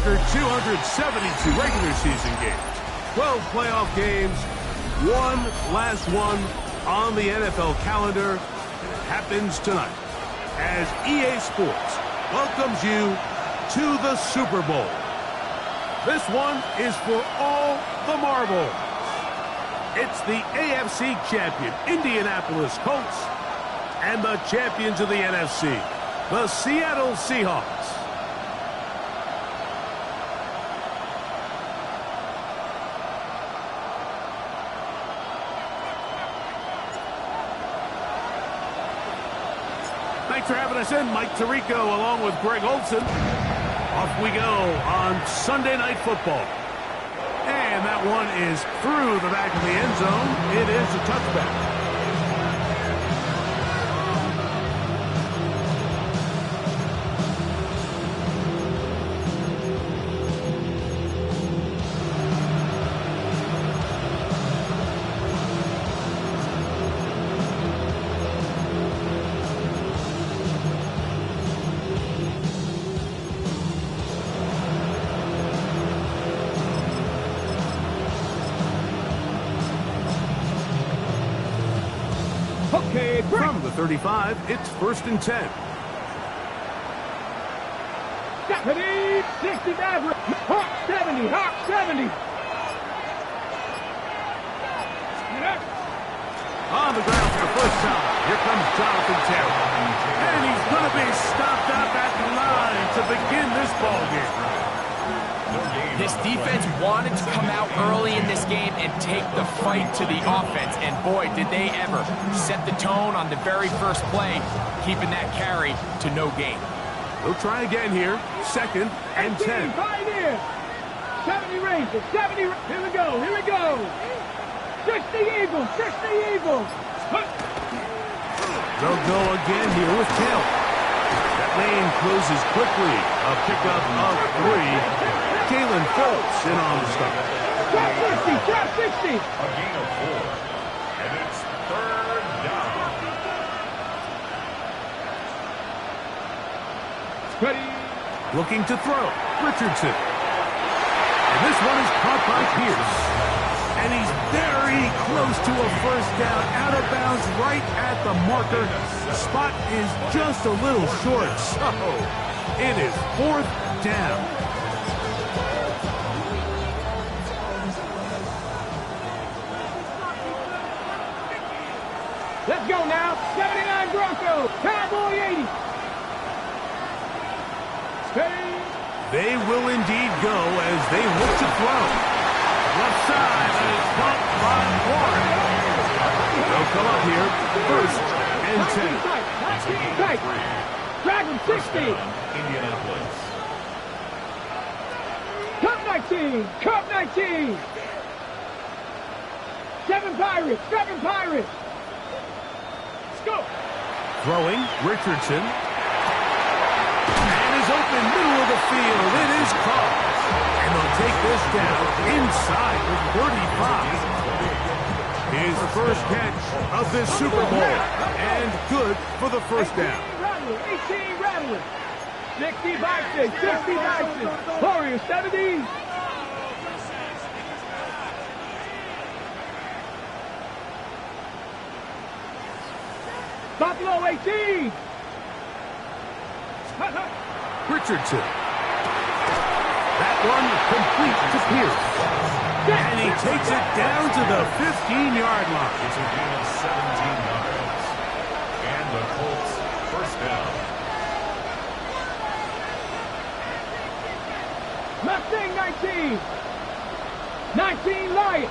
After 272 regular season games, 12 playoff games, one last one on the NFL calendar, and it happens tonight as EA Sports welcomes you to the Super Bowl. This one is for all the marbles. It's the AFC champion, Indianapolis Colts, and the champions of the NFC, the Seattle Seahawks. Thanks for having us in, Mike Tirico, along with Greg Olson. Off we go on Sunday Night Football. And that one is through the back of the end zone. It is a touchback. Okay, from the 35, it's 1st and 10. 60 average. Hawk 70. Hawk 70. On the ground for the first time. Here comes Jonathan Taylor. And he's going to be stopped up at the line to begin this ball game. This defense wanted to come out early in this game and take the fight to the offense, and boy, did they ever set the tone on the very first play, keeping that carry to no gain. They'll try again here, 2nd and 10. 70 Rangers, 70, here we go, here we go. 60 Eagles, 60 Eagles. They'll go again here with Taylor. That lane closes quickly, a pickup of 3. Jalen Phillips in on the stop. Drop 60, drop 60. A gain of 4. And it's 3rd down. Ready. Looking to throw. Richardson. And this one is caught by Pierce. And he's very close to a first down. Out of bounds right at the marker. The spot is just a little short. So it is 4th down. Let's go now. 79 Broncos. Cowboy 80. They will indeed go as they look to throw. Left side, and it's caught by Warren. They'll come up here, 1st and 10. Tight. Drag him 60. Indianapolis. Cup 19. Cup 19. 7 Pirates. 7 Pirates. Go. Throwing, Richardson. And is open, middle of the field. It is caught. And they'll take this down inside the 35. His first catch of this Super Bowl. And good for the first down. 18 Rattler. 60 Bison. 60 Bison. Warriors 70. Buffalo 18. Richardson. That one complete to Pierce. And he takes it down to the 15-yard line. It's a gain of 17 yards. And the Colts first down. Mustang 19. 19 Lions.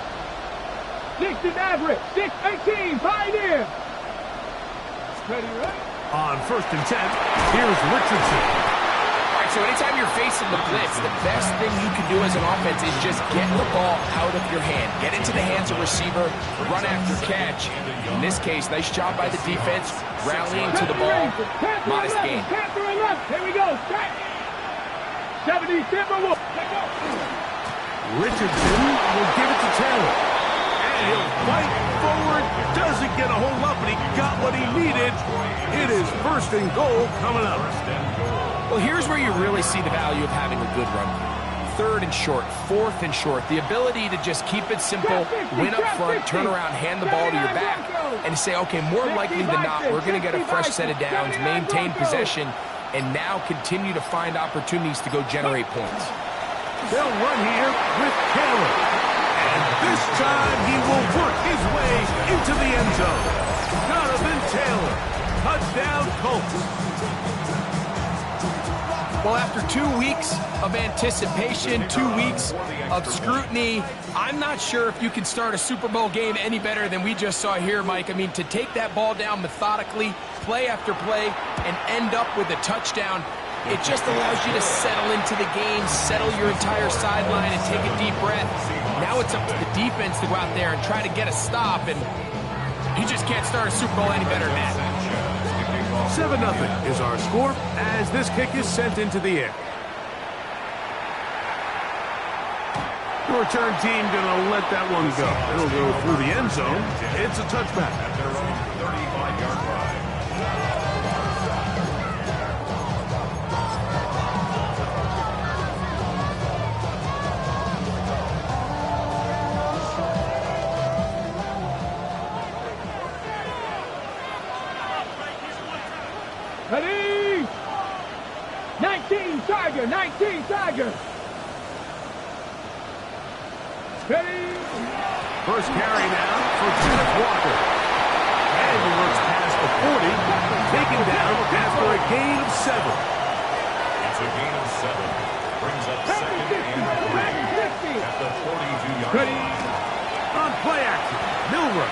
60 Maverick. 18 Pioneer. Ready, right? On 1st and 10, here's Richardson. All right, so anytime you're facing the blitz, the best thing you can do as an offense is just get the ball out of your hand. Get into the hands of receiver, run after catch. In this case, nice job by the defense, rallying to the ball. Modest gain. Panther 11. Here we go. 70 Timberwolves. Richardson will give it to Taylor. And he'll fight forward. Doesn't get a whole lot, but he got what he needed. It is 1st and goal coming up. Well, here's where you really see the value of having a good run. 3rd and short, 4th and short. The ability to just keep it simple, win up front, turn around, hand the ball to your back, and say, okay, more likely than not, we're going to get a fresh set of downs, maintain possession, and now continue to find opportunities to go generate points. They'll run here with Taylor. And this time he will work his way into the end zone. Jonathan Taylor, touchdown Colts. Well, after 2 weeks of anticipation, 2 weeks of scrutiny, I'm not sure if you can start a Super Bowl game any better than we just saw here, Mike. I mean, to take that ball down methodically, play after play, and end up with a touchdown, it just allows you to settle into the game, settle your entire sideline, and take a deep breath. Now it's up to the defense to go out there and try to get a stop, and you just can't start a Super Bowl any better than that. 7-0 is our score as this kick is sent into the air. The return team gonna let that one go. It'll go through the end zone. It's a touchback. At their own 35-yard line. Ready? 19 Tiger, 19 Tiger. Ready? First carry now for Kenneth Walker. And he looks past the 40, taken down after a gain of 7. It's a gain of 7. Brings up 2nd and 3 at the 42-yard line. On play action, Milroe.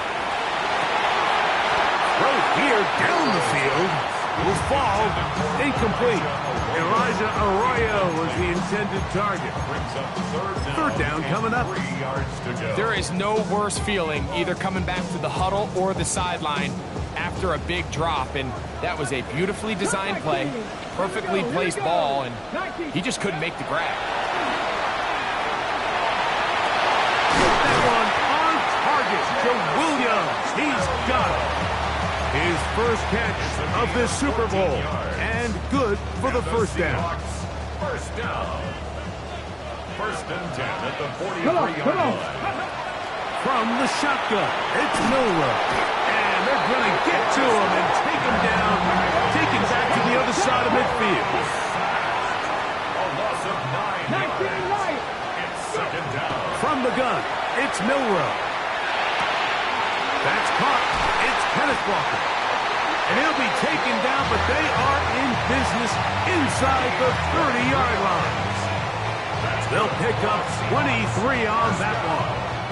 Throw here down the field. Will fall incomplete. Elijah Arroyo was the intended target. Third down coming up. 3 yards to go. There is no worse feeling either coming back to the huddle or the sideline after a big drop, and that was a beautifully designed play, perfectly placed ball, and he just couldn't make the grab. That one on target to Williams. He's got it. His first catch of this Super Bowl, and good for the first down. First down. 1st and 10 at the 43-yard line. From the shotgun, it's Milroe. And they're going to get to him and take him down, take him back to the other side of midfield. A loss of 9 yards. It's 2nd down. From the gun, it's Milroe. That's caught. It's Kenneth Walker. And he'll be taken down, but they are in business inside the 30-yard line. They'll pick up 23 on that one.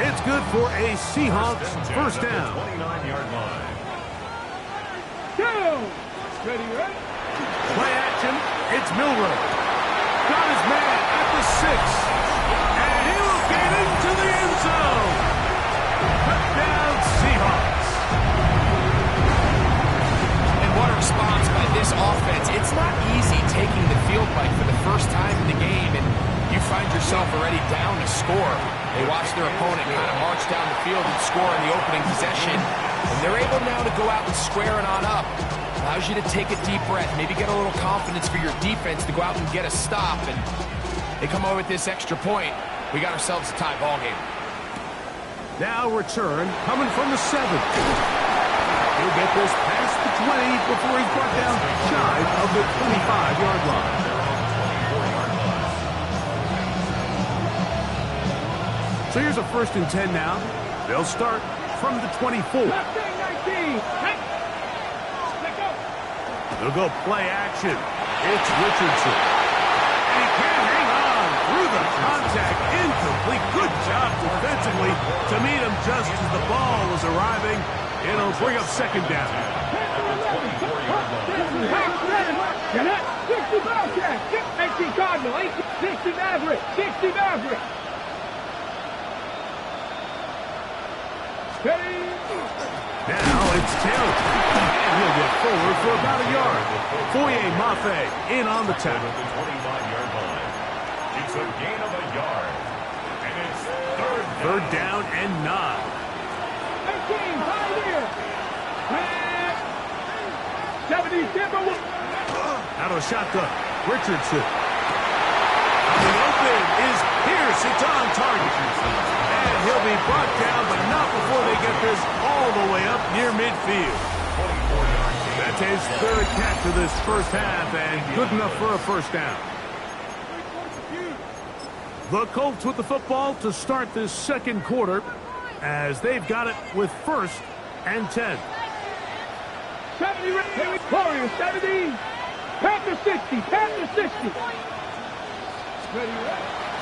It's good for a Seahawks first down. 29-yard line. Go! Ready, ready? Play action. It's Milroe. Got his man at the 6. And he will get into the end zone. Touchdown Seahawks. What a response by this offense. It's not easy taking the field, Mike, for the first time in the game, and you find yourself already down to score. They watch their opponent kind of march down the field and score in the opening possession, and they're able now to go out and square it on up. Allows you to take a deep breath, maybe get a little confidence for your defense to go out and get a stop, and they come over with this extra point. We got ourselves a tie ball game. Now return coming from the 7. He'll get this past the 20 before he's brought down shy of the 25-yard line. So here's a 1st and 10 now. They'll start from the 24. They'll go play action. It's Richardson. And he can't hang on through the contact. Incomplete. Good job defensively to meet him just as the ball was arriving. It'll bring up 2nd down. 60 Bobcat, 60 Cardinal, 60 Maverick, 60 Maverick. Steady. Now it's Taylor. And he'll get forward for about a yard. Foye Mafe in on the tackle. At the 25-yard line. It's a gain of a yard. And it's 3rd down and 9. 18, Pioneer. 70, Timberwolves. Out of the shotgun, Richardson. Coming open is be brought down, but not before they get this all the way up near midfield. That's his third catch of this first half, and good enough for a first down. The Colts with the football to start this second quarter, as they've got it with 1st and 10. 70, Warriors 70, Panther 60, Panther 60.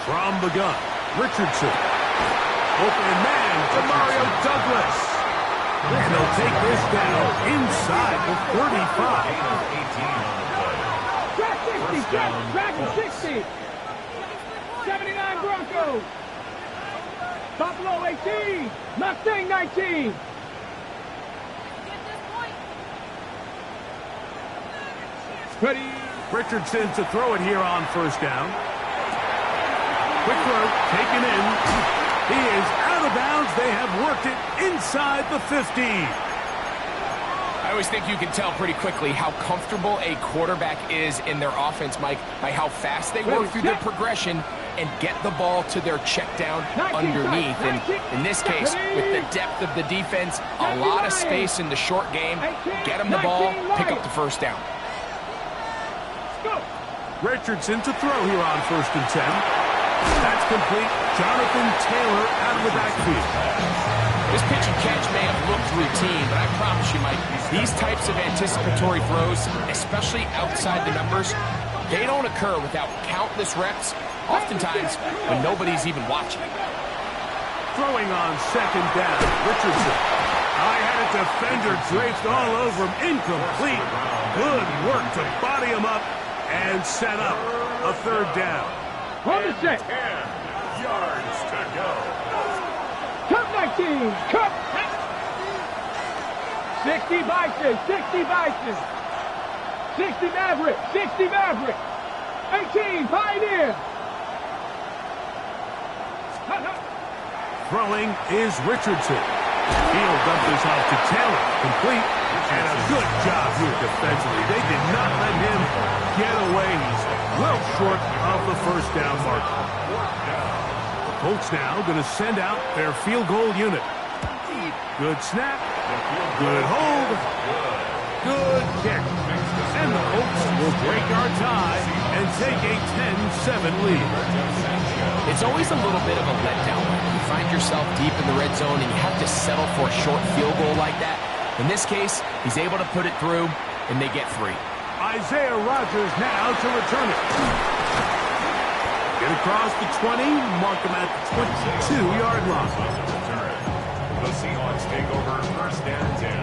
From the gun, Richardson. Open man to Mario Douglas. And they'll take this down inside the 35. Track 60, track 60. 79 Broncos. Buffalo 18, Mustang 19. Ready. Richardson to throw it here on first down. Quick throw, taken in. He is out of bounds. They have worked it inside the 50. I always think you can tell pretty quickly how comfortable a quarterback is in their offense, Mike, by how fast they work through their progression and get the ball to their check down underneath. And in this case, with the depth of the defense, a lot of space in the short game, get them the ball, pick up the first down. Richardson to throw here on 1st and 10. That's complete. Jonathan Taylor out of the backfield. This pitch and catch may have looked routine, but I promise you, Mike, these types of anticipatory throws, especially outside the numbers, they don't occur without countless reps, oftentimes when nobody's even watching. Throwing on 2nd down, Richardson. I had a defender draped all over him. Incomplete. Good work to body him up and set up a 3rd down. On the set. 10 yards to go. Cup 19. Cup. 60 Bison. 60 Bison. 60 Maverick. 60 Maverick. 18 Pioneer. Throwing is Richardson. He'll dump this off to Taylor. Complete. And a good job here defensively. They did not let him get away. He's well short of the first down marker. The Colts now going to send out their field goal unit. Good snap. Good hold. Good kick. And the Colts will break our tie and take a 10-7 lead. It's always a little bit of a letdown. You find yourself deep in the red zone and you have to settle for a short field goal like that. In this case, he's able to put it through, and they get 3. Isaiah Rodgers now to return it. Get across the 20, mark him at the 22-yard line. The Seahawks take over 1st and 10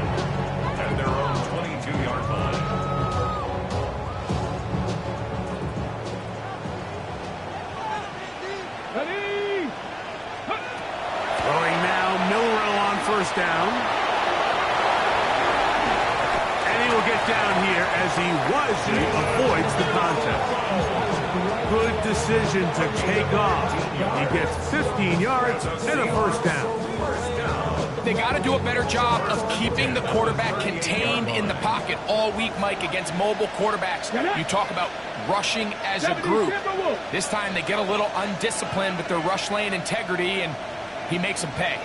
at their own 22-yard line. Ready. Throwing now, Milrow on 1st down. Will get down here as he wisely avoids the contact. Good decision to take off. He gets 15 yards and a 1st down. They got to do a better job of keeping the quarterback contained in the pocket all week, Mike, against mobile quarterbacks. You talk about rushing as a group. This time they get a little undisciplined with their rush lane integrity, and he makes them pay.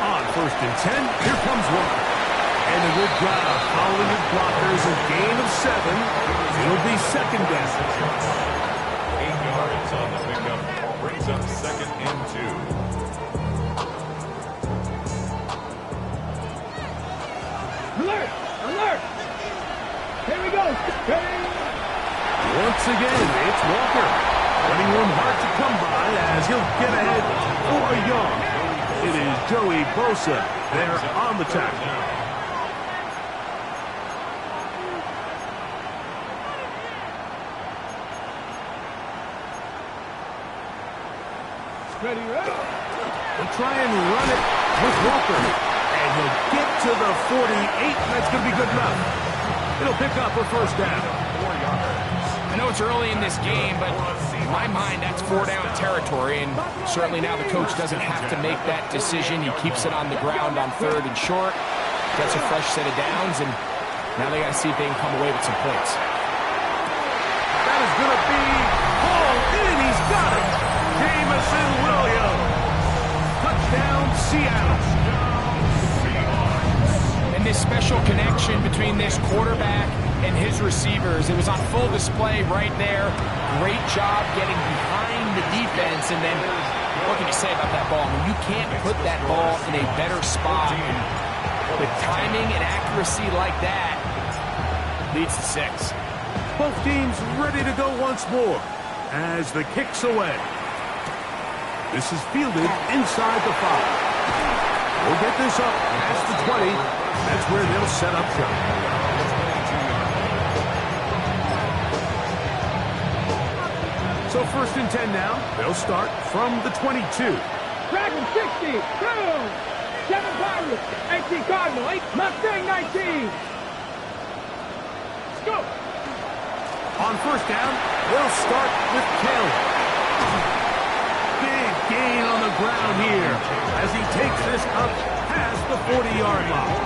On 1st and 10, here comes Walker. And a good drive following his blockers, a gain of 7. It'll be 2nd down. 8 yards on the pickup. Brings up 2nd and 2. Alert! Alert! Here we go. Ready. Once again, it's Walker. Running room hard to come by as he'll get ahead for a yard. It is Joey Bosa there on the tackle. Ready, ready. They'll try and run it with Walker. And he'll get to the 48. That's going to be good enough. It'll pick up a 1st down. 4 yards. I know it's early in this game, but in my mind, that's 4-down territory. And certainly now the coach doesn't have to make that decision. He keeps it on the ground on 3rd and short. Gets a fresh set of downs. And now they got to see if they can come away with some points. That is going to be hauled in. He's got it. Jamison Williams quarterback and his receivers. It was on full display right there. Great job getting behind the defense. And then, what can you say about that ball? I mean, you can't put that ball in a better spot. With timing and accuracy like that, leads to 6. Both teams ready to go once more as the kick's away. This is fielded inside the 5. We'll get this up past the 20. That's where they'll set up shop. So 1st and 10 now. They'll start from the 22. Dragon 60. Boom. 7 Pirates. 18 Cardinal. 8 Mustang 19. Let's go. On 1st down, they'll start with Taylor. Big gain on the ground here as he takes this up past the 40-yard line.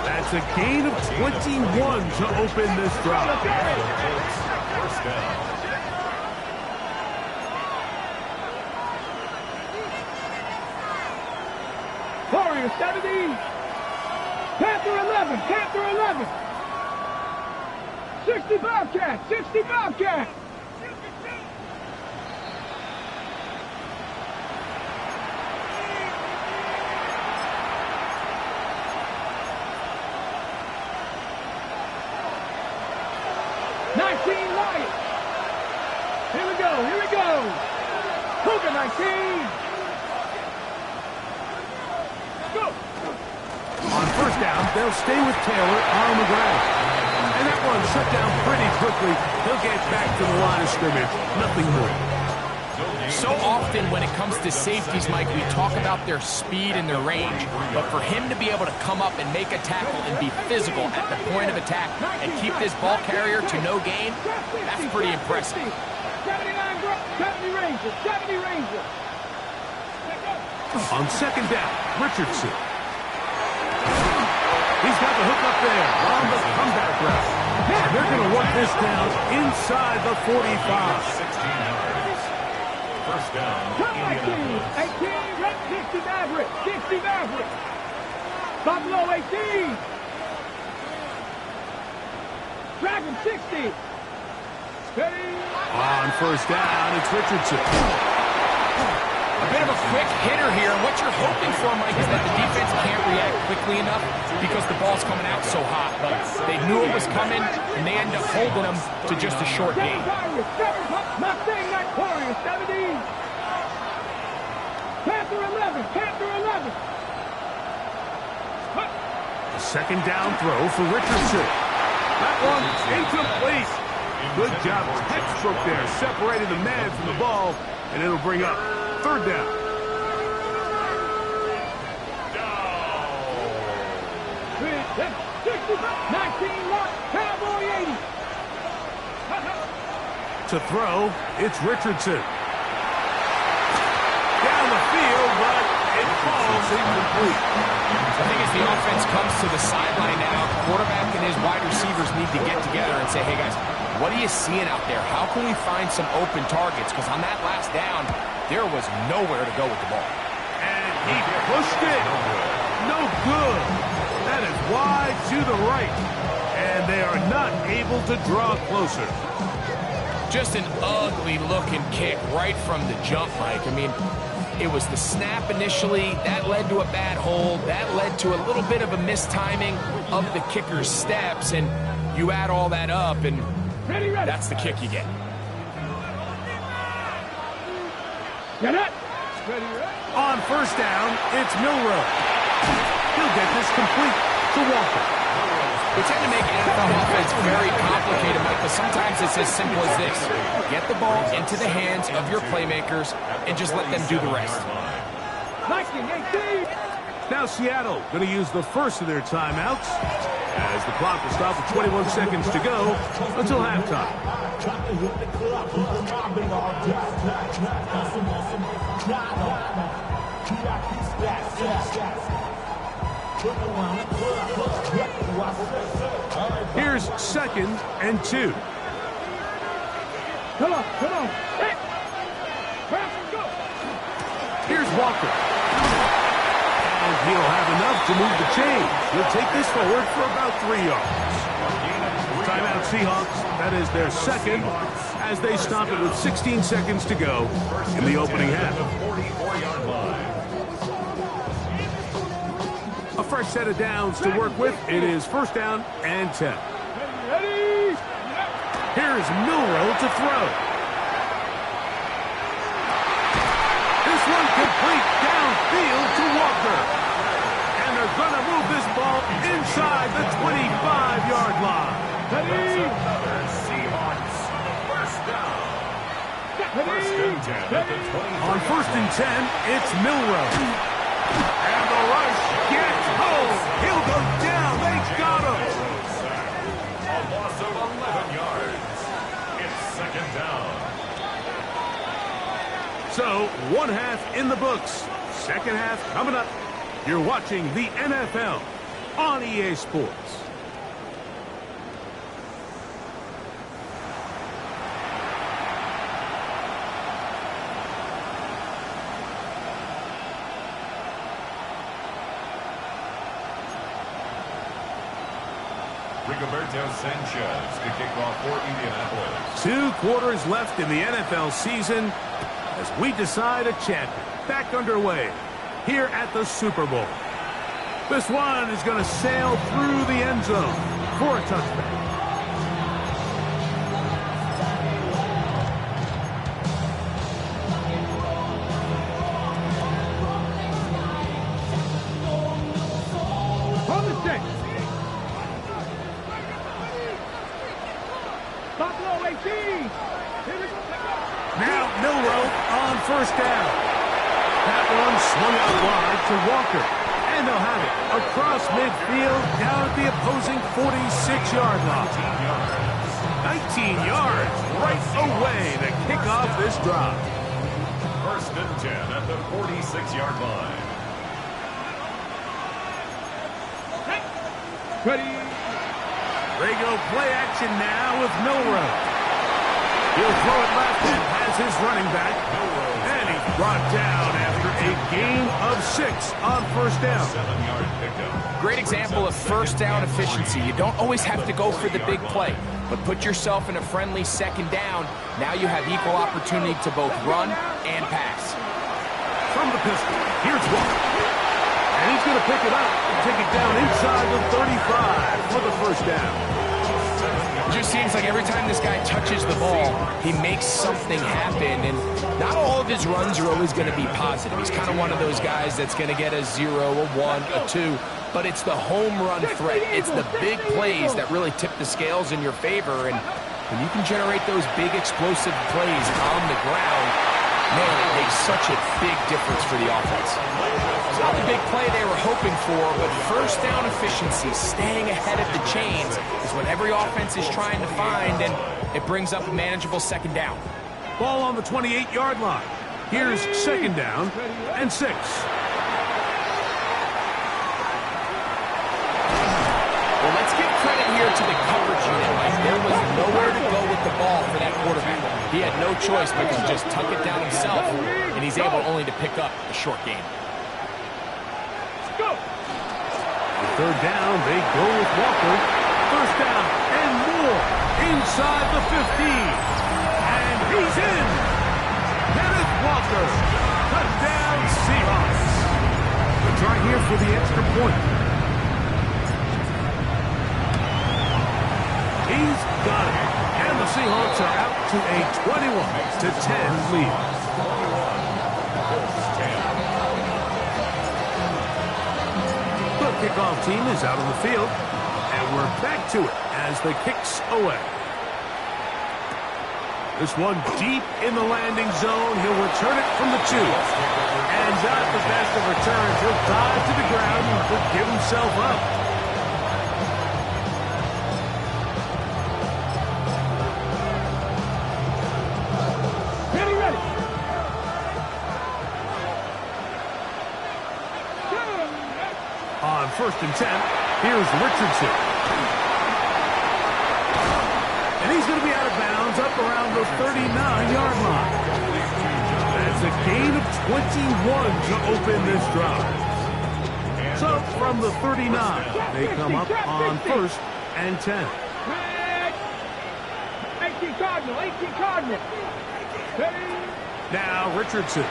That's a gain of 21 to open this drive. First down. Warrior 70. Panther 11. Panther 11. 60 Bobcat. 60 Bobcat. Lions. Here we go, here we go. Cougar 19. Go. On 1st down, they'll stay with Taylor on the ground. And that one shut down pretty quickly. He'll get back to the line of scrimmage. Nothing more. So often when it comes to safeties, Mike, we talk about their speed and their range. But for him to be able to come up and make a tackle and be physical at the point of attack and keep this ball carrier to no gain, that's pretty impressive. 70 Rangers, 70 Rangers. On 2nd down, Richardson. He's got the hook up there on the comeback route. And they're going to work this down inside the 45. 1st down, 18, Red 60 Maverick, 60 Maverick. Buffalo 18. Dragon 60. Steady. On 1st down, it's Richardson. A bit of a quick hitter here, and what you're hoping for, Mike, is that the defense can't react quickly enough because the ball's coming out so hot. But they knew it was coming, and they end up holding them to just a short gain. Mustang Night Warrior 70. Panther 11, Panther 11. A 2nd down throw for Richardson. That one incomplete. Good job, textbook there, separating the man from the ball, and it'll bring up 3rd down. No. 19 Mark, Cowboy 80. To throw, it's Richardson. Down the field, but it falls incomplete. I think as the offense comes to the sideline now, the quarterback and his wide receivers need to get together and say, hey, guys, what are you seeing out there? How can we find some open targets? Because on that last down, there was nowhere to go with the ball. And he pushed it. No good. That is wide to the right. And they are not able to draw closer. Just an ugly-looking kick right from the jump, Mike. I mean, it was the snap initially. That led to a bad hold. That led to a little bit of a mistiming of the kicker's steps. And you add all that up, and that's the kick you get. Get it. On 1st down, it's Milroe. He'll get this complete to Walker. We tend to make NFL offense very complicated, Mike, but sometimes it's as simple as this. Get the ball into the hands of your playmakers and just let them do the rest. 1918. Now Seattle going to use the first of their timeouts as the clock will stop with 21 seconds to go until halftime. Here's 2nd and 2. Come on, come on. Hey. Go. Here's Walker. And He'll have enough to move the chains. He'll take this forward for about 3 yards. Timeout Seahawks. That is their second as they stop it with 16 seconds to go in the opening half. A fresh set of downs to work with. It is first down and 10. Here's Milroe to throw. This one complete downfield to Walker. And they're going to move this ball inside the 25-yard line. Another Seahawks first down. First and 10 at the 20. On first and 10, it's Milroe. And the rush gets home. He'll go down. They got him. A loss of 11 yards. It's second down. So, one half in the books. Second half coming up. You're watching the NFL on EA Sports. Rigoberto Sanchez to kick off for Indianapolis. 2 quarters left in the NFL season as we decide a champion. Back underway here at the Super Bowl. This one is going to sail through the end zone for a touchdown. On the 6. Top low 18. Here we go. Now Milroe on first down. That one swung out wide to Walker. And they'll have it across midfield down at the opposing 46-yard line. 19 yards right away to kick off this drive. First and 10 at the 46-yard line. Ready. They go play action now with Milroe. He'll throw it left and has his running back. And he's brought down after a gain of 6 on first down. 7-yard pickup. Great example of first down efficiency. You don't always have to go for the big play, but put yourself in a friendly second down. Now you have equal opportunity to both run and pass. From the pistol, here's Walker. And he's going to pick it up and take it down inside the 35 for the first down. It just seems like every time this guy touches the ball, he makes something happen, and not all of his runs are always going to be positive. He's kind of one of those guys that's going to get a 0, a 1, a 2, but it's the home run threat. It's the big plays that really tip the scales in your favor, and when you can generate those big explosive plays on the ground, man, it makes such a big difference for the offense. It's not the big play they were hoping for, but first down efficiency, staying ahead of the chains, is what every offense is trying to find, and it brings up a manageable second down. Ball on the 28-yard line. Here's second down and 6. Well, let's give credit here to the coverage unit. Like, there was nowhere to go with the ball for that quarterback. He had no choice but to just tuck it down himself, and he's able only to pick up a short gain. Third down, they go with Walker. First down and more inside the 15. And he's in. Kenneth Walker. Touchdown Seahawks. The try here for the extra point. He's got it. And the Seahawks are out to a 21-10 lead. Kickoff team is out on the field, and we're back to it as the kick's away. This one deep in the landing zone. He'll return it from the 2. And not the best of returns. He'll dive to the ground and give himself up. On first and 10, here's Richardson. And he's going to be out of bounds up around the 39-yard line. That's a gain of 21 to open this drive. So from the 39, they come up on 1st and 10. 18 Cardinal, 18 Cardinal. Now Richardson.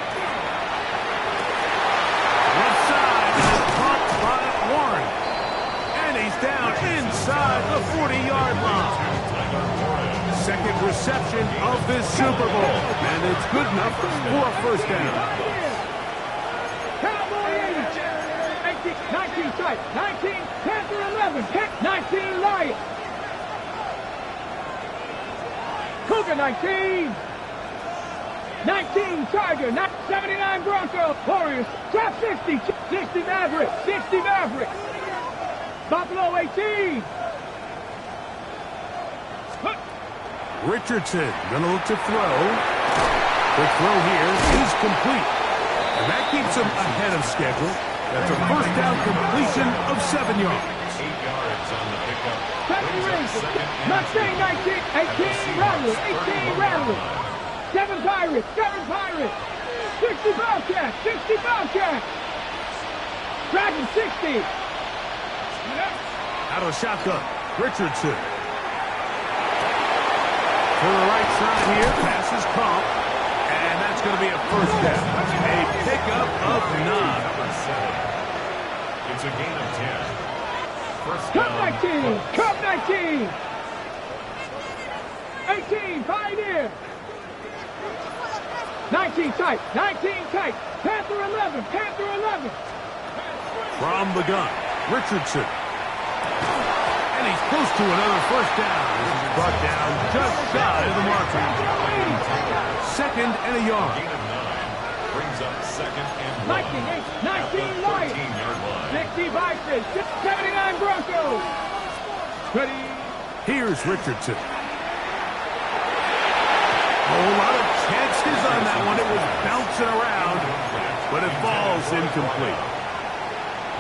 Left side is caught by Warren. And he's down inside the 40-yard line. Second reception of this Super Bowl. And it's good enough for a first down. Cowboy 80. 19 tight. 19, Panther 11. 19 Lion. Cougar 19. 19 Tiger. 79 Bronco. Warriors. Trap 60. 60 Maverick. 60 Maverick. Buffalo 18. Richardson gonna look to throw. The throw here is complete. And that keeps him ahead of schedule. That's a first down completion of 7 yards. 8 yards on the pickup. 70 Rangers. Mustang 19. 18 Rattler. 18 Rattler. 7 Pirates. 7 Pirates. 60 Bobcats. 60 Bobcats. Dragon 60. Out of shotgun. Richardson. To the right side here, pass is caught, and that's going to be a first down. A pickup of 9. It's a gain of 10. First Cup down. 19. Cup 19. 18 Pioneer. 19 tight. 19 tight. Panther 11. Panther 11. From the gun, Richardson. And he's close to another first down. This is brought down just shy of the marker. Second and a yard. Gain of 9. Brings up second and 1. 19 Lions. 14-yard line. 60 Bison. 79 Broncos. Ready. Here's Richardson. A lot of chances on that one. It was bouncing around, but it falls incomplete.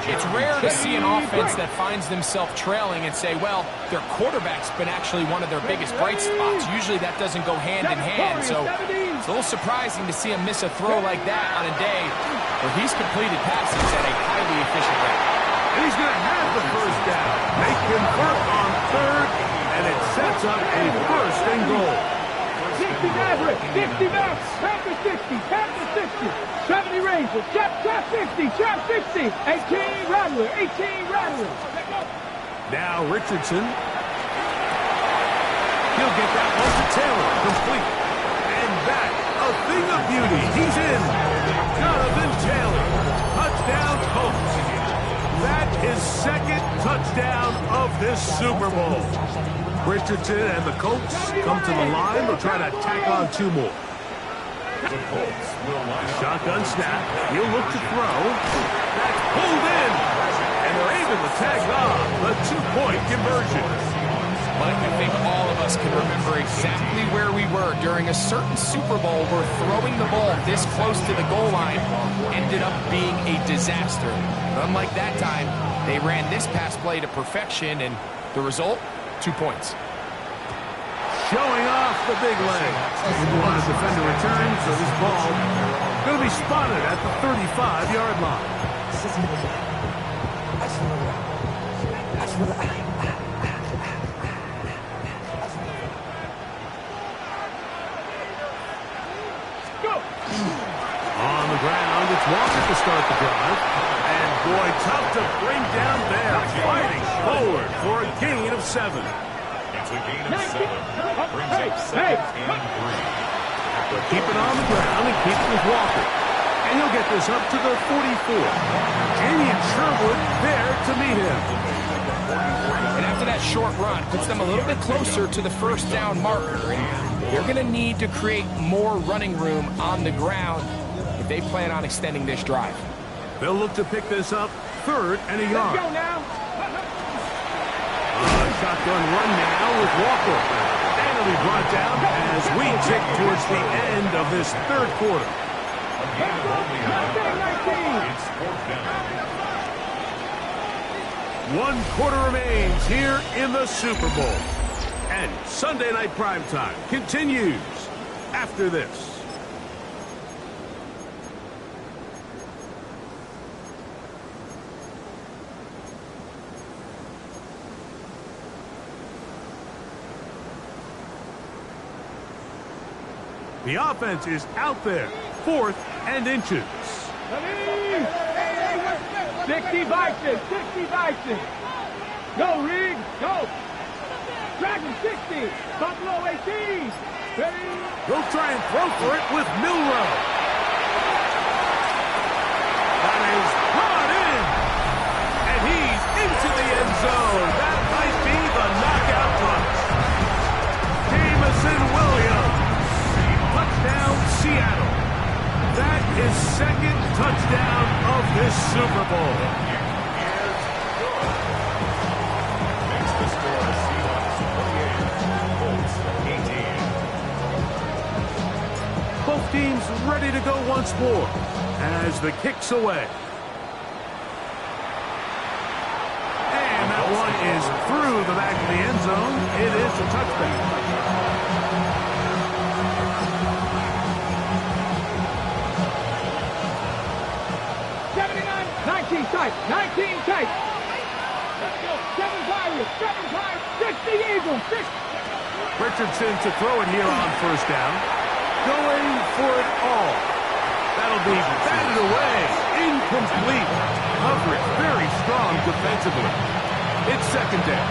It's rare to see an offense that finds themselves trailing and say, well, their quarterback's been actually one of their biggest bright spots. Usually that doesn't go hand in hand, so it's a little surprising to see him miss a throw like that on a day where he's completed passes at a highly efficient rate. And he's going to have the first down. They convert on third, and it sets up a first and goal. 60 Maverick. 60 Maverick. Panther 60. Panther 60. 70 Rangers. Trap 60. Trap 60. 18 Rattler. 18 Rattler. Now Richardson. He'll get that one to Taylor. Complete. And that, a thing of beauty. He's in. Jonathan Taylor. Touchdown Colts. That is second touchdown of this Super Bowl. Richardson and the Colts come to the line. They'll try to tack on 2 more. The Colts will line up. Shotgun snap. He'll look to throw. That's pulled in. And they're able to tag on the 2-point conversion. Mike, I think all of us can remember exactly where we were during a certain Super Bowl where throwing the ball this close to the goal line ended up being a disaster. But unlike that time, they ran this pass play to perfection, and the result, 2 points. Showing off the big leg. One defender returns, so this ball going to be spotted at the 35-yard line. On the ground, it's Walker to start the drive. And boy, tough to bring down there. Fighting forward for a gain of 7. It's a gain of 7. Brings up second and 3. But keep it on the ground and keep it with Walker. And he'll get this up to the 44. Jamie Sherwood there to meet him. And after that short run, puts them a little bit closer to the first down marker. And they're going to need to create more running room on the ground if they plan on extending this drive. They'll look to pick this up 3rd and a yard. Let's go now. Shotgun run now with Walker. And it'll be brought down as we tick towards the end of this 3rd quarter. A gain of only 11. It's 4th down. 1 quarter remains here in the Super Bowl. And Sunday Night Primetime continues after this. The offense is out there, 4th and inches. 60 Vikings, 60 Vikings. Go, Riggs, go. Dragon 60, Buffalo 18. Ready? He'll try and throw for it with Milrow. That is brought in. And he's into the end zone. That might be the knockout punch. Jameson Williams. Touchdown, Seattle. That is 2nd touchdown of this Super Bowl. Makes the score Seahawks 48, Colts 18. Both teams ready to go once more as the kick's away. And that one is through the back of the end zone. It is a touchback. 19 tight, 19 tight. Let's go. 7 Pirates, 60 Eagles, 6. Richardson to throw it here on 1st down. Going for it all. That'll be batted away. Incomplete. Coverage very strong defensively. It's 2nd down.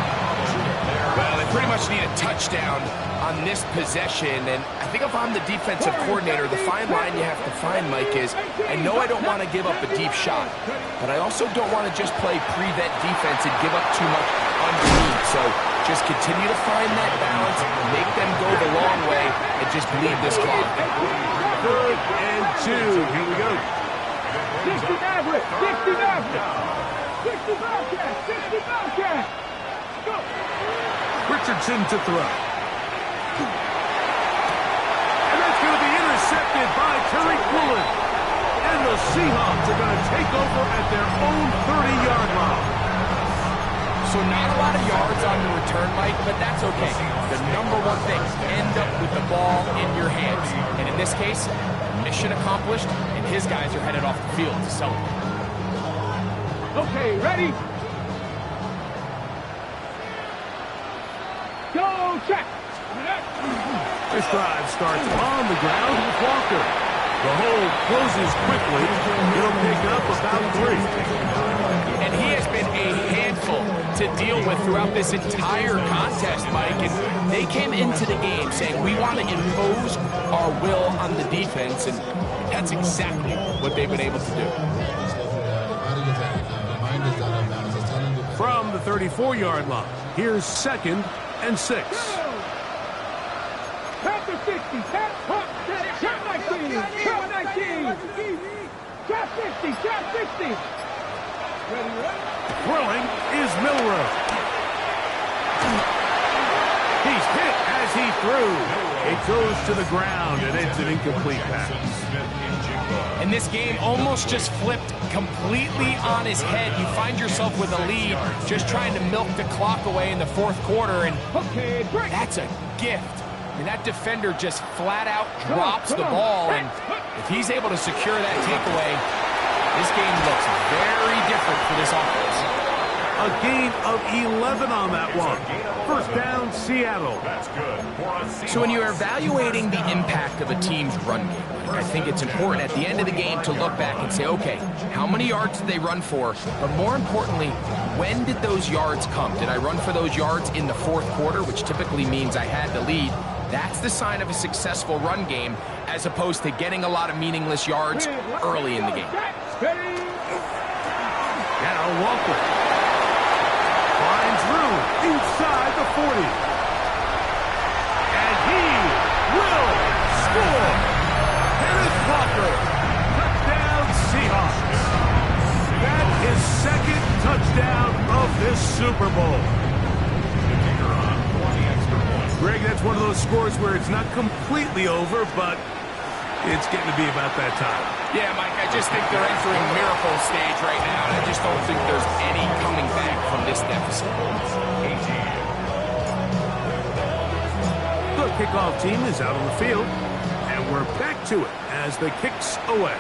Well, they pretty much need a touchdown on this possession, and I think if I'm the defensive coordinator, the fine line you have to find, Mike, is I know I don't want to give up a deep shot, but I also don't want to just play prevent defense and give up too much underneath. So just continue to find that balance, make them go the long way, and just bleed this clock. 3rd and 2. Here we go. 60 Maverick, 60 Maverick. 60 Bobcats, 60 Bobcats. Go. Richardson to throw. And that's going to be intercepted by Terry Quillen. And the Seahawks are going to take over at their own 30-yard line. So not a lot of yards on the return, Mike, but that's okay. The number one thing, end up with the ball in your hands. And in this case, mission accomplished, and his guys are headed off the field to celebrate. Okay, ready? Go, check. This drive starts on the ground with Walker. The hole closes quickly. He'll pick up about 3. And he has been a handful to deal with throughout this entire contest, Mike. And they came into the game saying, we want to impose our will on the defense, and that's exactly what they've been able to do. From the 34-yard line, here's 2nd and 6. Panther 60, tap 19, tap 19. Tap 60, tap 60. Throwing is Milrow. He's hit as he threw. It goes to the ground, and it's an incomplete pass. And this game almost just flipped completely on his head. You find yourself with a lead, just trying to milk the clock away in the 4th quarter, and that's a gift. I mean, that defender just flat out drops the ball, and if he's able to secure that takeaway, this game looks very different for this offense. A gain of 11 on that one. 1st down, Seattle. That's good. So when you're evaluating the impact of a team's run game, I think it's important at the end of the game to look back and say, okay, how many yards did they run for? But more importantly, when did those yards come? Did I run for those yards in the 4th quarter, which typically means I had the lead? That's the sign of a successful run game, as opposed to getting a lot of meaningless yards early in the game. Now Walker finds room inside the 40. And he will score. Kenneth Walker, touchdown Seahawks. That is 2nd touchdown of this Super Bowl. The kicker on 20 extra points. Greg, that's one of those scores where it's not completely over, but it's getting to be about that time. Yeah, Mike, I just think they're entering miracle stage right now, and I just don't think there's any coming back from this deficit. The kickoff team is out on the field, and we're back to it as the kick's away.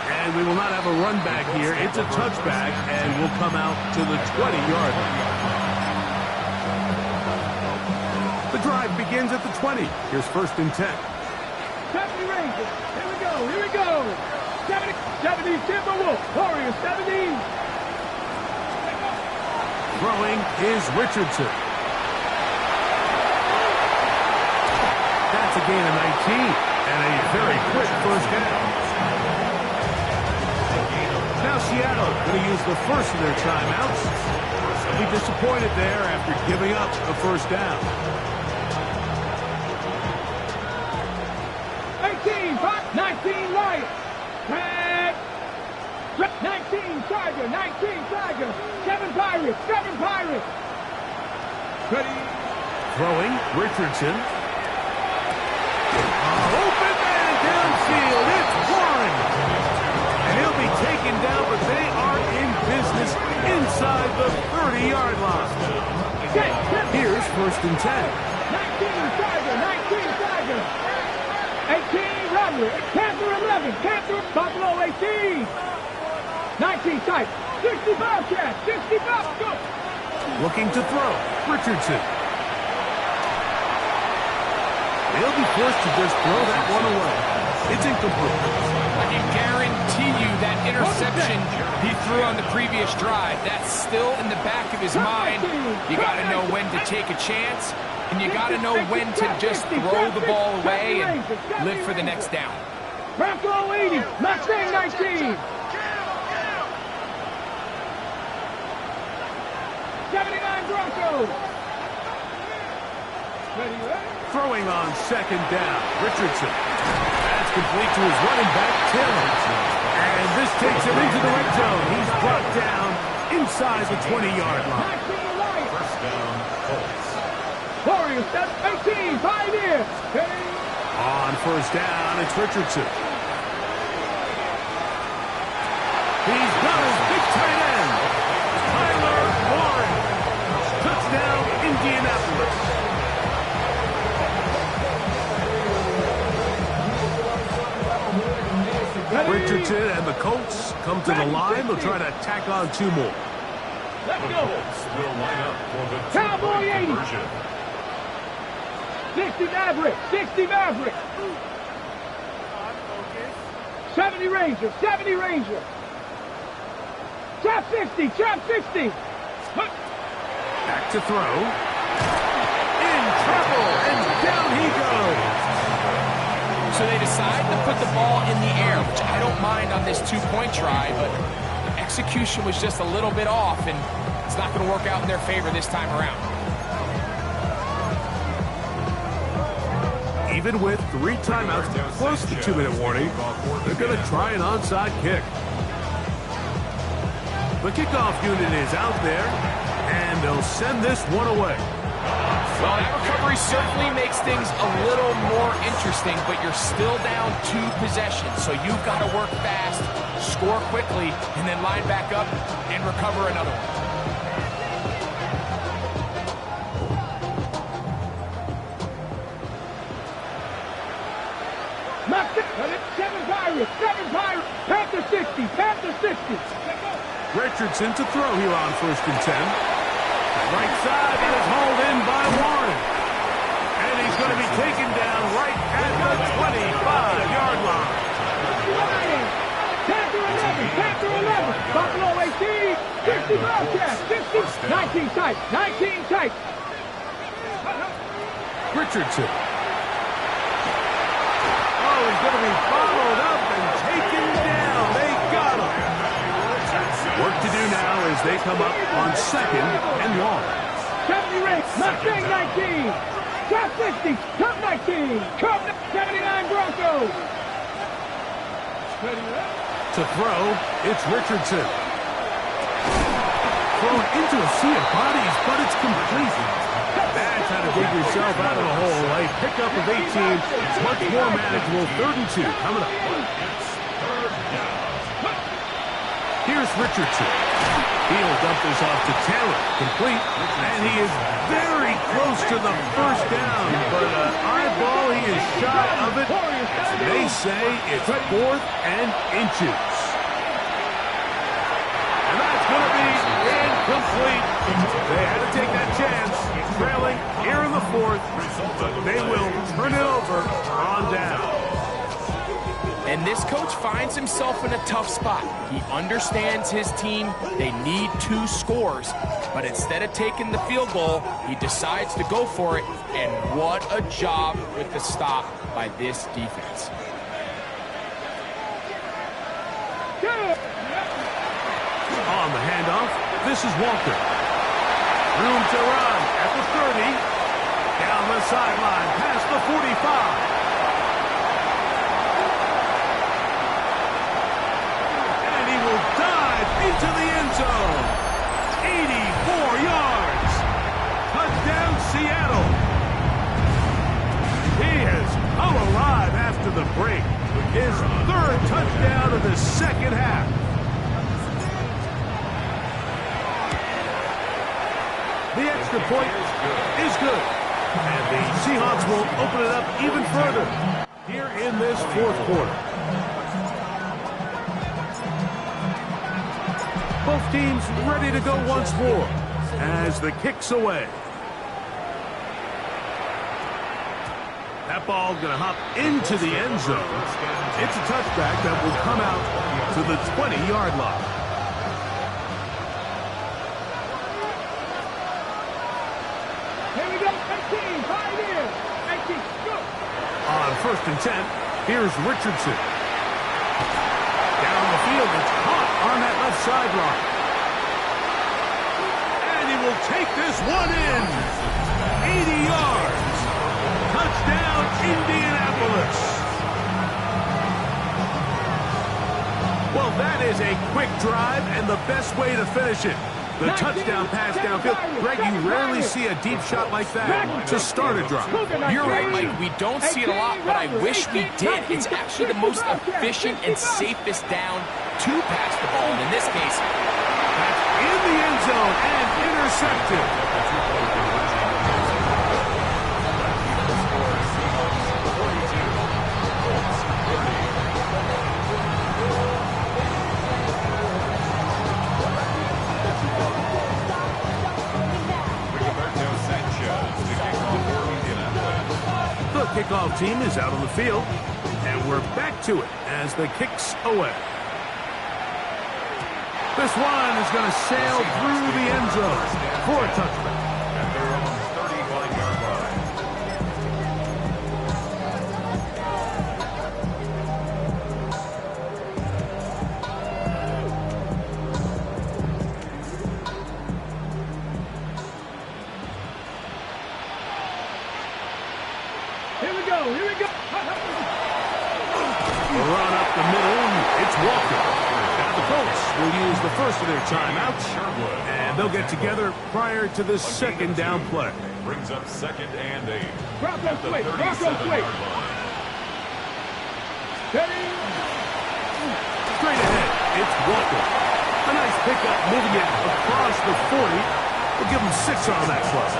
And we will not have a run back here. It's a touchback, and we'll come out to the 20-yard line. The drive begins at the 20. Here's 1st and 10. 70 Rangers. Here we go. Here we go. 70 Timberwolves. Warriors 70. Throwing is Richardson. That's a gain of 19 and a very quick 1st down. Now Seattle going to use the first of their timeouts. They'll be disappointed there after giving up the 1st down. 18, 19 Lions. 19 Tiger, 19 Tiger. 7 Pirates, 7 Pirates. Ready. Throwing, Richardson. Open man downfield. It's Warren. And he'll be taken down, but they are in business inside the 30-yard line. Here's 1st and 10. 19 Tiger, 19 Tiger. 18 Rattler. Panther 11, Panther. Buffalo 18. 19 Tiger. 60 Bobcats, 60 Bobcats. Looking to throw, Richardson. They'll be forced to just throw that one away. It's incomplete. I can guarantee you that interception he threw on the previous drive, that's still in the back of his mind. You got to know when to take a chance, and you got to know when to just throw the ball away and live for the next down. Bronco 80, Mustang 19. 79 Broncos. Throwing on 2nd down, Richardson. That's complete to his running back, Taylor. And this takes him into the red zone. He's brought down inside the 20-yard line. 1st down, Colts. Warriors, 18, Pioneer. On 1st down, it's Richardson. He's got his big tight end, Tyler Warren. Touchdown, Indianapolis. Richardson and the Colts come to the line. They'll try to tack on 2 more. Let's The go. Colts will line up for the Cowboy 80. conversion. 60 Maverick, 60 Maverick. 70 Rangers, 70 Rangers. Trap 60, trap 60. Back to throw. In trouble, and down he goes. So they decide to put the ball in the air, which I don't mind on this 2-point try, but the execution was just a little bit off, and it's not going to work out in their favor this time around. Even with 3 timeouts, close to 2-minute warning, they're going to try an onside kick. The kickoff unit is out there, and they'll send this one away. Well, that recovery certainly makes things a little more interesting, but you're still down 2 possessions, so you've got to work fast, score quickly, and then line back up and recover another one. Seven Pirates, 7 Pirates. Panther 60, Panther 60. Richardson to throw here on 1st and 10. Right side, and it's hauled in by Warren. And he's going to be taken down right at the 25-yard line. Panther 11, Panther 11. Buffalo 18, 60 Bobcats, 60. 19 tight, 19 tight. Richardson. Oh, he's going to be followed up and taken down. They got him. Work to do now as they come up on 2nd and long. 70 Rangers, Mustang 19. Top 60, top 19. Top 79 Broncos. To throw, it's Richardson. Thrown into a sea of bodies, but it's complete. That's how to dig yourself out of the hole. A pickup of 18. Much more manageable. 3rd and 2 coming up. Here's Richardson. He'll dump this off to Taylor. Complete. And he is very close to the 1st down. But eyeball, he is shy of it. They say it's 4th and inches. And that's going to be Complete. They had to take that chance. Trailing here in the fourth. But they will turn it over on down. And this coach finds himself in a tough spot. He understands his team. They need 2 scores. But instead of taking the field goal, he decides to go for it. And what a job with the stop by this defense. On the handoff, this is Walker. Room to run at the 30. Down the sideline, past the 45. And he will dive into the end zone. 84 yards. Touchdown, Seattle. He has come alive after the break. His 3rd touchdown of the second half. The extra point is good. And the Seahawks will open it up even further here in this 4th quarter. Both teams ready to go once more as the kick's away. That ball going to hop into the end zone. It's a touchback that will come out to the 20-yard line. Here we go, 18, right here. 18, go. On 1st and 10, here's Richardson. Down the field, it's caught on that left sideline. And he will take this one in. 80 yards. Touchdown, Indianapolis. Well, that is a quick drive and the best way to finish it. The touchdown pass downfield. Greg, you rarely see a deep shot like that to start a drive. You're right, Mike. We don't see it a lot, but I wish we did. It's actually the most efficient and safest down to pass the ball. And in this case, that's in the end zone and intercepted. The kickoff team is out on the field, and we're back to it as the kick's away. This one is going to sail through the end zone for a touchback. At their own 35-yard line. Here we go, here we go. Run up the middle, it's Walker. Now the Colts will use the first of their timeouts, and they'll get together prior to the 2nd down play. Brings up 2nd and 8. Bronco switch, Bronco switch. Steady. Straight ahead, it's Walker. A nice pickup moving it across the 40. We'll give them 6 on that play.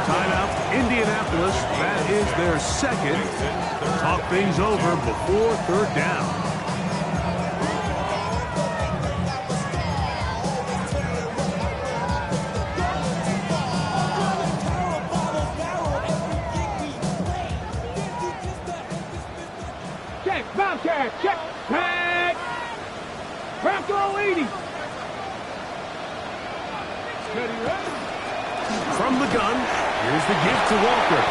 Timeout, Indianapolis. That is their 2nd. Talk things over before 3rd down. Check, Bobcat, check, tag. Bronco 80. Steady, ready. From the gun, here's the give to Walker.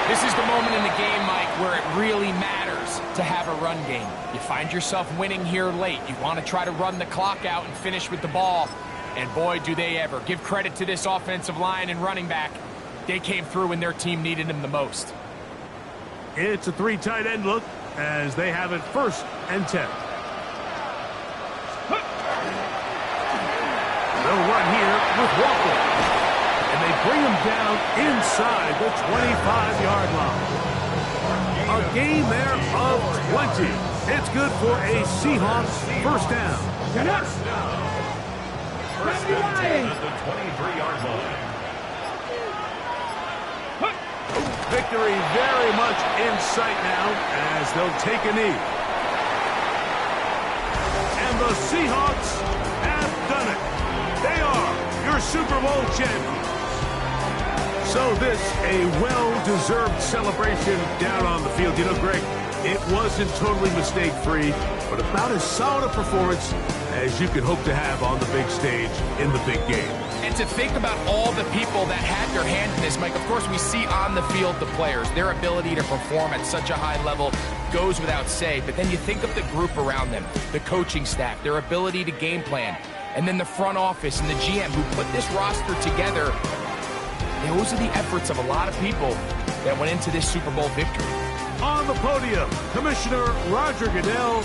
this is the moment in the game, Mike, where it really matters to have a run game. You find yourself winning here late. You want to try to run the clock out and finish with the ball. And boy, do they ever. Give credit to this offensive line and running back. They came through when their team needed them the most. It's a 3 tight end look as they have it 1st and 10. They'll run here with Walker. And they bring him down inside the 25-yard line. A gain there of 20. It's good for a Seahawks first down. First down at the 23-yard line. Victory very much in sight now as they'll take a knee. And the Seahawks have done it. They are your Super Bowl champions. So this, a well-deserved celebration down on the field. You know, Greg, it wasn't totally mistake-free, but about as solid a performance as you could hope to have on the big stage in the big game. And to think about all the people that had their hand in this, Mike, of course we see on the field the players, their ability to perform at such a high level goes without say, but then you think of the group around them, the coaching staff, their ability to game plan, and then the front office and the GM who put this roster together. Those are the efforts of a lot of people that went into this Super Bowl victory. On the podium, Commissioner Roger Goodell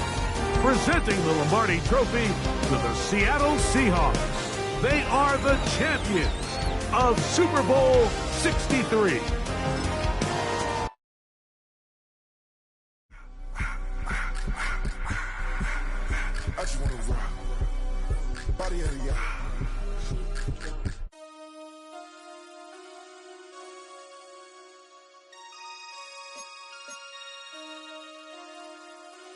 presenting the Lombardi Trophy to the Seattle Seahawks. They are the champions of Super Bowl 63. I just want to rock. Body of the